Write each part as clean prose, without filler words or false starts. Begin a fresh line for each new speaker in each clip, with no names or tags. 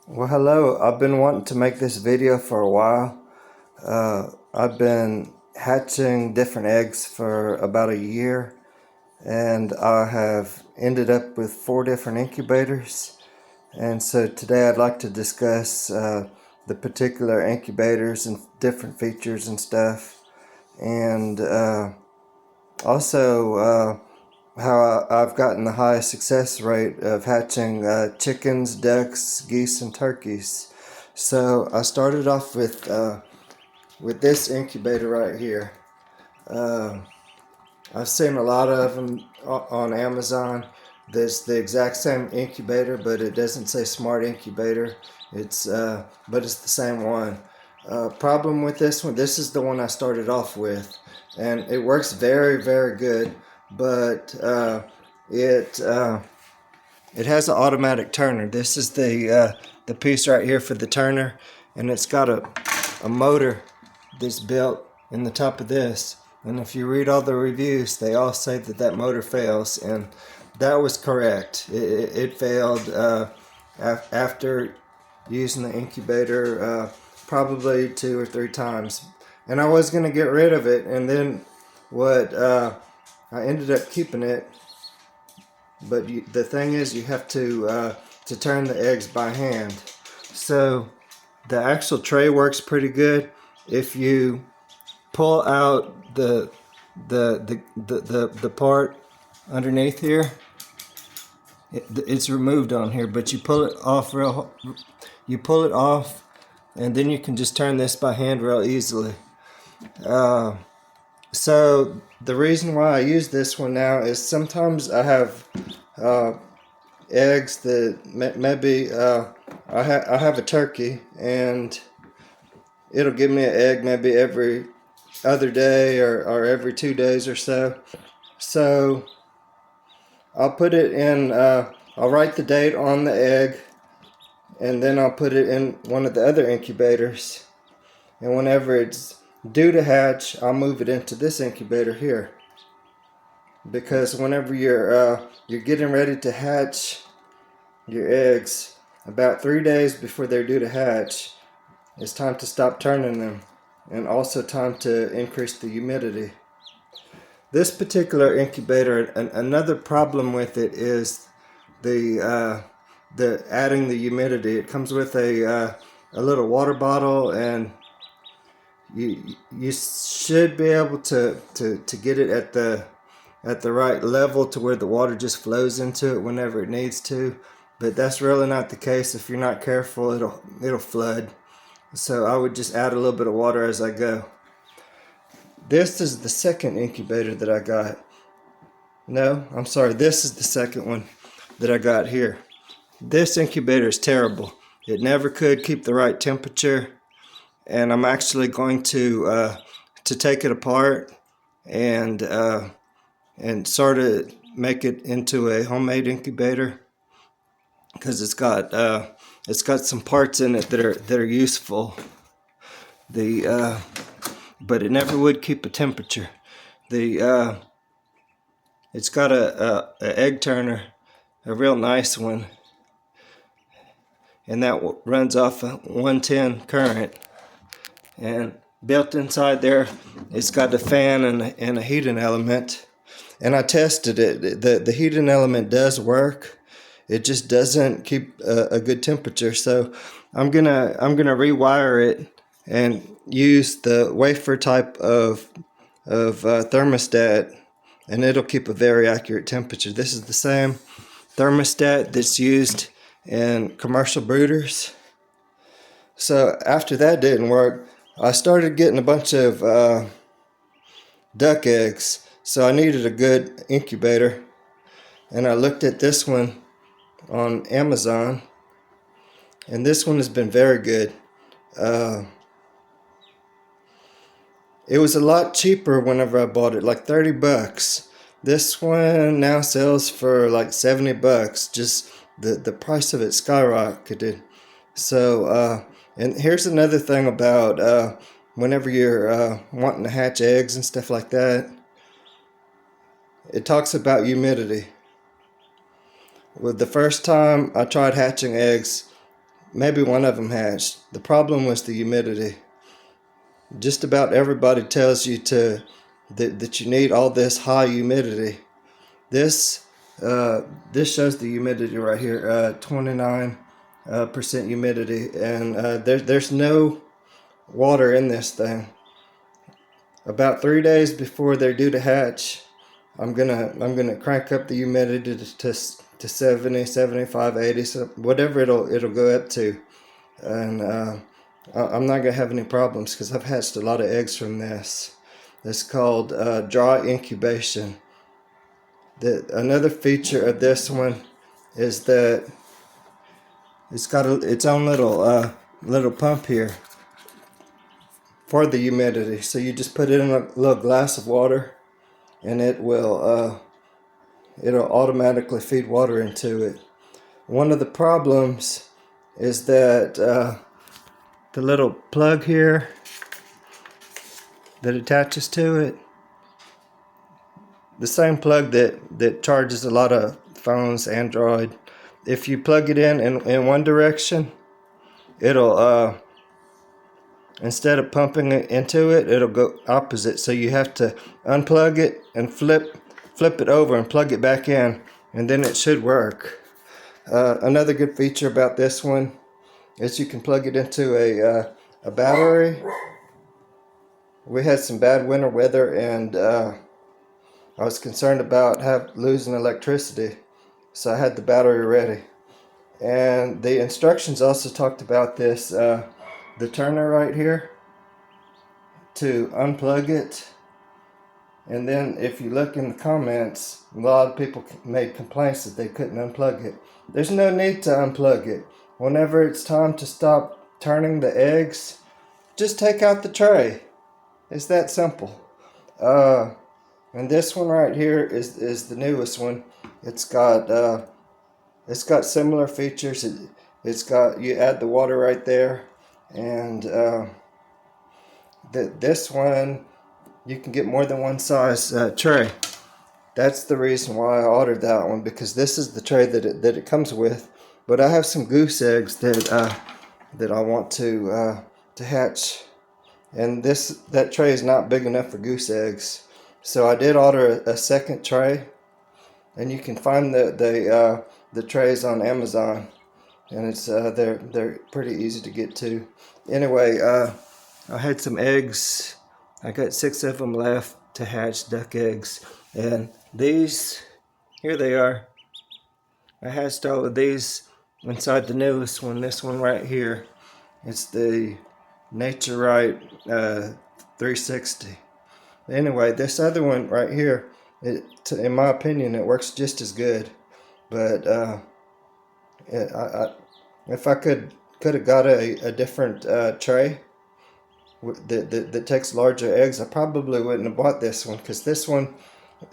Well, hello. I've been wanting to make this video for a while. I've been hatching different eggs for about a year, and I have ended up with 4 different incubators. And so today I'd like to discuss the particular incubators and different features and stuff, and also how I've gotten the highest success rate of hatching chickens, ducks, geese, and turkeys. So I started off with this incubator right here. Uh, I've seen a lot of them on Amazon. There's the exact same incubator, but it doesn't say smart incubator. But it's the same one. Problem with this one, this is the one I started off with, and it works very, very good. But it has an automatic turner. This is the piece right here for the turner, and it's got a motor that's built in the top of this. And if you read all the reviews, they all say that motor fails, and that was correct. It failed after using the incubator probably 2 or 3 times, and I was gonna get rid of it, and then I ended up keeping it. But the thing is, you have to turn the eggs by hand. So the actual tray works pretty good if you pull out the part underneath here. It's removed on here, but you pull it off and then you can just turn this by hand real easily. So the reason why I use this one now is sometimes I have eggs that maybe I have a turkey, and it'll give me an egg maybe every other day or every 2 days or so. So I'll put it in, I'll write the date on the egg, and then I'll put it in one of the other incubators. And whenever it's due to hatch, I'll move it into this incubator here. Because whenever you're getting ready to hatch your eggs, about 3 days before they're due to hatch, it's time to stop turning them, and also time to increase the humidity. This particular incubator, another problem with it is the adding the humidity. It comes with a little water bottle, and you should be able to get it at the right level to where the water just flows into it whenever it needs to. But that's really not the case. If you're not careful, it'll flood. So I would just add a little bit of water as I go. This is the second incubator that I got. No, I'm sorry. This is the second one that I got here. This incubator is terrible. It never could keep the right temperature, and I'm actually going to take it apart and sort of make it into a homemade incubator, because it's got some parts in it that are useful. But it never would keep a temperature. It's got a egg turner, a real nice one, and that runs off a 110 current. And built inside there, it's got a fan and a heating element. And I tested it. The heating element does work. It just doesn't keep a good temperature. So I'm gonna rewire it and use the wafer type of thermostat, and it'll keep a very accurate temperature. This is the same thermostat that's used in commercial brooders. So after that didn't work, I started getting a bunch of duck eggs. So I needed a good incubator, and I looked at this one on Amazon, and this one has been very good. It was a lot cheaper whenever I bought it, like $30. This one now sells for like $70. Just the price of it skyrocketed. So and here's another thing about whenever you're wanting to hatch eggs and stuff like that, it talks about humidity. Well, the first time I tried hatching eggs, maybe one of them hatched. The problem was the humidity. Just about everybody tells you that you need all this high humidity. This this shows the humidity right here, 29% humidity, and there's no water in this thing. About 3 days before they're due to hatch, I'm gonna crank up the humidity to 70, 75, 80, so whatever it'll go up to, and I'm not gonna have any problems because I've hatched a lot of eggs from this. It's called dry incubation. Another feature of this one is that it's got its own little pump here for the humidity. So you just put it in a little glass of water, and it'll automatically feed water into it. One of the problems is that the little plug here that attaches to it, the same plug that charges a lot of phones, Android, if you plug it in one direction, it'll instead of pumping it into it, it'll go opposite. So you have to unplug it and flip it over and plug it back in, and then it should work. Another good feature about this one is you can plug it into a battery. We had some bad winter weather, and I was concerned about losing electricity, so I had the battery ready. And the instructions also talked about this, the turner right here, to unplug it. And then if you look in the comments, a lot of people made complaints that they couldn't unplug it. There's no need to unplug it. Whenever it's time to stop turning the eggs, just take out the tray. It's that simple. And this one right here is the newest one. It's got similar features. It's got, you add the water right there, and this one you can get more than one size tray. That's the reason why I ordered that one, because this is the tray that it comes with. But I have some goose eggs that I want to hatch, and that tray is not big enough for goose eggs. So I did order a second tray, and you can find the trays on Amazon, and it's they're pretty easy to get to. Anyway, I had some eggs. I got 6 of them left to hatch, duck eggs, and these, here they are. I hatched all of these inside the newest one. This one right here, it's the Nature Right 360. Anyway, this other one right here, in my opinion, it works just as good. But if I could have got a different tray that takes larger eggs, I probably wouldn't have bought this one, because this one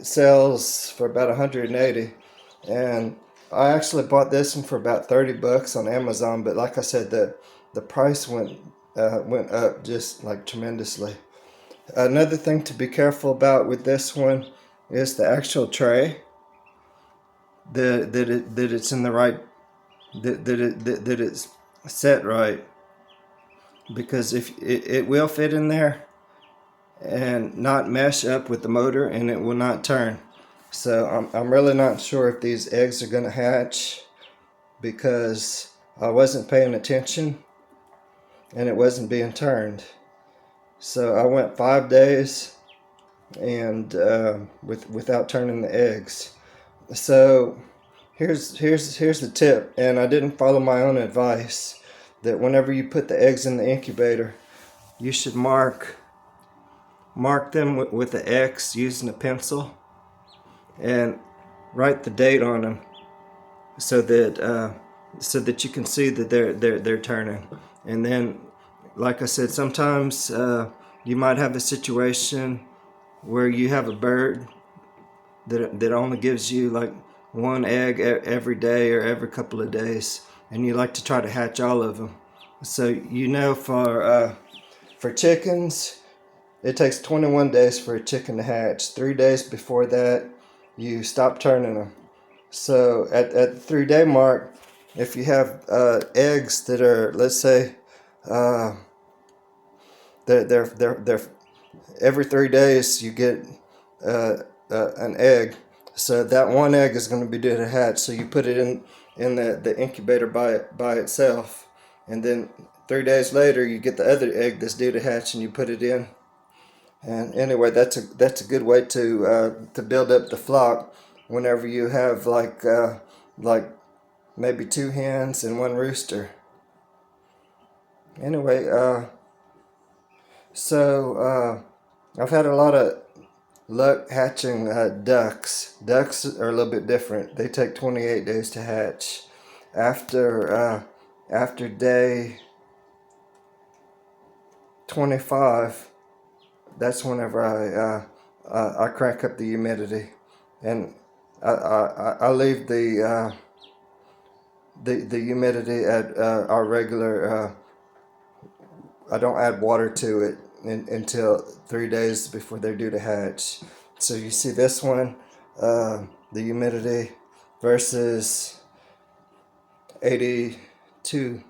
sells for about 180, and I actually bought this one for about 30 bucks on Amazon. But like I said, the price went up just like tremendously. Another thing to be careful about with this one is the actual tray, that it's in the right, that it's set right, because if it will fit in there and not mesh up with the motor, and it will not turn. So I'm really not sure if these eggs are going to hatch, because I wasn't paying attention and it wasn't being turned. So I went 5 days and without turning the eggs. So here's the tip, and I didn't follow my own advice, that whenever you put the eggs in the incubator, you should mark them with an X using a pencil, and write the date on them, so that you can see that they're turning. And then, like I said, sometimes you might have a situation where you have a bird that only gives you like one egg every day or every couple of days, and you like to try to hatch all of them. So for chickens, it takes 21 days for a chicken to hatch. 3 days before that, you stop turning them. So at the 3-day mark, if you have eggs that are, let's say, uh, they're every 3 days you get uh, an egg. So that one egg is going to be due to hatch. So you put it in the incubator by itself, and then 3 days later you get the other egg that's due to hatch, and you put it in. And anyway, that's a good way to build up the flock. Whenever you have like maybe 2 hens and 1 rooster. Anyway, I've had a lot of luck hatching ducks. Ducks are a little bit different. They take 28 days to hatch. After day 25, that's whenever I crank up the humidity, and I leave the humidity at our regular. I don't add water to it until 3 days before they're due to hatch. So you see this one, the humidity versus 82.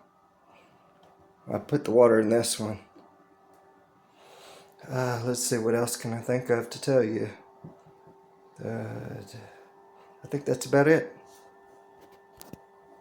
I put the water in this one. Let's see, what else can I think of to tell you. I think that's about it.